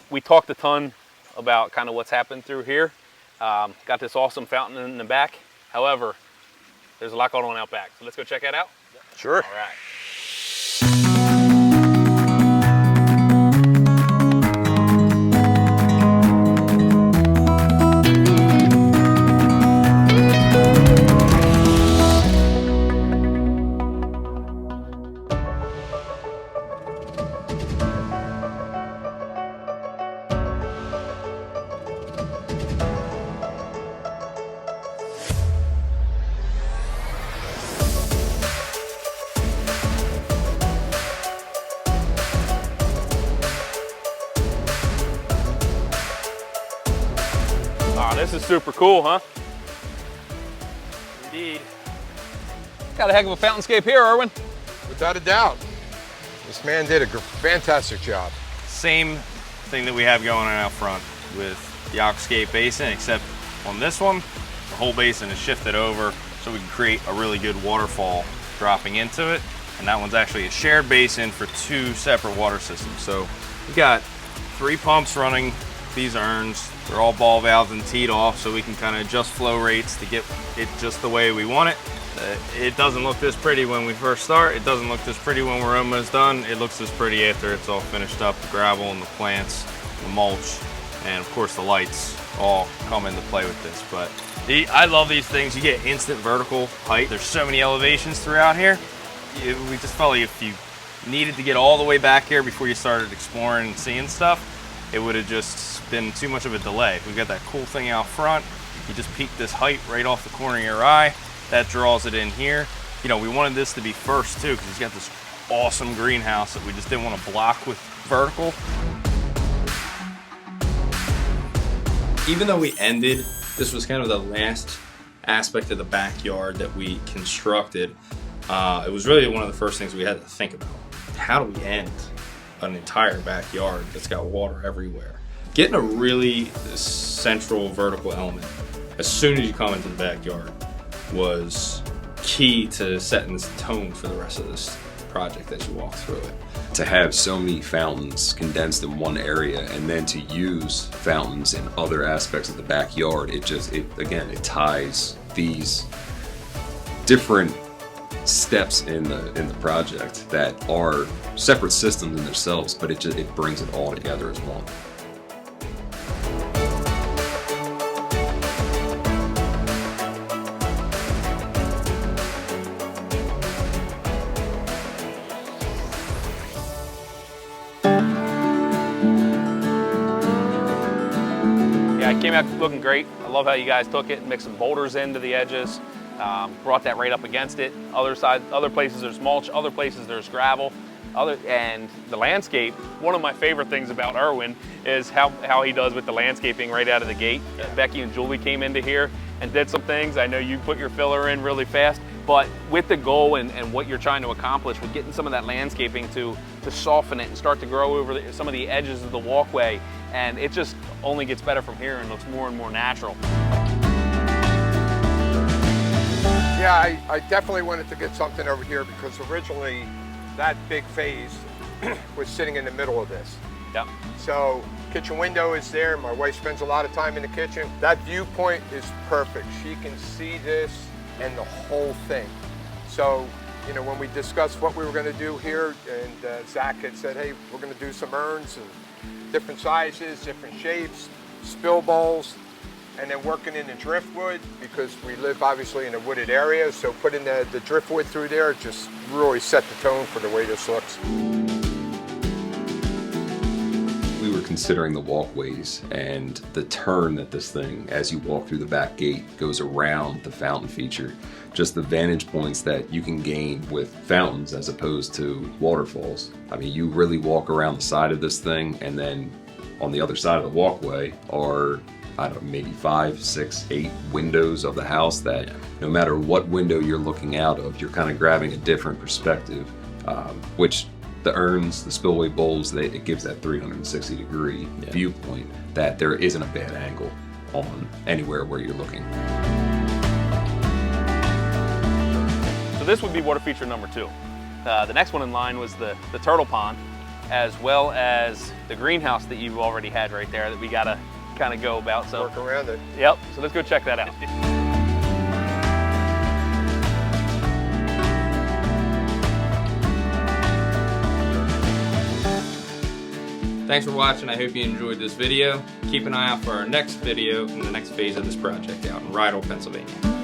we talked a ton about kind of what's happened through here. Got this awesome fountain in the back. However, there's a lot going on out back. So let's go check that out. Sure. All right. This is super cool, huh? Indeed. Got a heck of a Fountainscape here, Erwin. Without a doubt. This man did a fantastic job. Same thing that we have going on out front with the aquascape basin, except on this one, the whole basin is shifted over so we can create a really good waterfall dropping into it. And that one's actually a shared basin for 2 separate water systems. So we got 3 pumps running these urns. They're all ball valved and teed off so we can kind of adjust flow rates to get it just the way we want it. It doesn't look this pretty when we first start. It doesn't look this pretty when we're almost done. It looks this pretty after it's all finished up. The gravel and the plants, the mulch, and of course the lights all come into play with this. But I love these things. You get instant vertical height. There's so many elevations throughout here. We just felt like if you needed to get all the way back here before you started exploring and seeing stuff, it would have just been too much of a delay. We've got that cool thing out front. You just peek this height right off the corner of your eye. That draws it in here. You know, we wanted this to be first too, because he's got this awesome greenhouse that we just didn't want to block with vertical. Even though we ended, this was kind of the last aspect of the backyard that we constructed. It was really one of the first things we had to think about. How do we end an entire backyard that's got water everywhere? Getting a really central vertical element as soon as you come into the backyard was key to setting this tone for the rest of this project as you walk through it. To have so many fountains condensed in one area and then to use fountains in other aspects of the backyard, it ties these different steps in the project that are separate systems in themselves, but it brings it all together as one. Yeah, it came out looking great. I love how you guys took it and mixed some boulders into the edges. Brought that right up against it. Other places there's mulch, other places there's gravel. And the landscape, one of my favorite things about Erwin is how he does with the landscaping right out of the gate. Becky and Julie came into here and did some things. I know you put your filler in really fast, but with the goal and what you're trying to accomplish with getting some of that landscaping to soften it and start to grow over some of the edges of the walkway, and it just only gets better from here and looks more and more natural. Yeah, I definitely wanted to get something over here because originally that big phase was sitting in the middle of this. Yep. So kitchen window is there. My wife spends a lot of time in the kitchen. That viewpoint is perfect. She can see this and the whole thing. So, you know, when we discussed what we were going to do here, and Zach had said, hey, we're going to do some urns and different sizes, different shapes, spill bowls, and then working in the driftwood because we live obviously in a wooded area. So putting the driftwood through there just really set the tone for the way this looks. We were considering the walkways and the turn that this thing, as you walk through the back gate, goes around the fountain feature. Just the vantage points that you can gain with fountains as opposed to waterfalls. I mean, you really walk around the side of this thing, and then on the other side of the walkway are, I don't know, maybe 5, 6, 8 windows of the house that no matter what window you're looking out of, you're kind of grabbing a different perspective, which the urns, the spillway bowls, it gives that 360-degree viewpoint that there isn't a bad angle on anywhere where you're looking. So this would be water feature number 2. The next one in line was the turtle pond. as well as the greenhouse that you've already had right there that we gotta kind of go about. So Work around it. yep, so let's go check that out. Thanks for watching. I hope you enjoyed this video. Keep an eye out for our next video in the next phase of this project out in Rydal, Pennsylvania.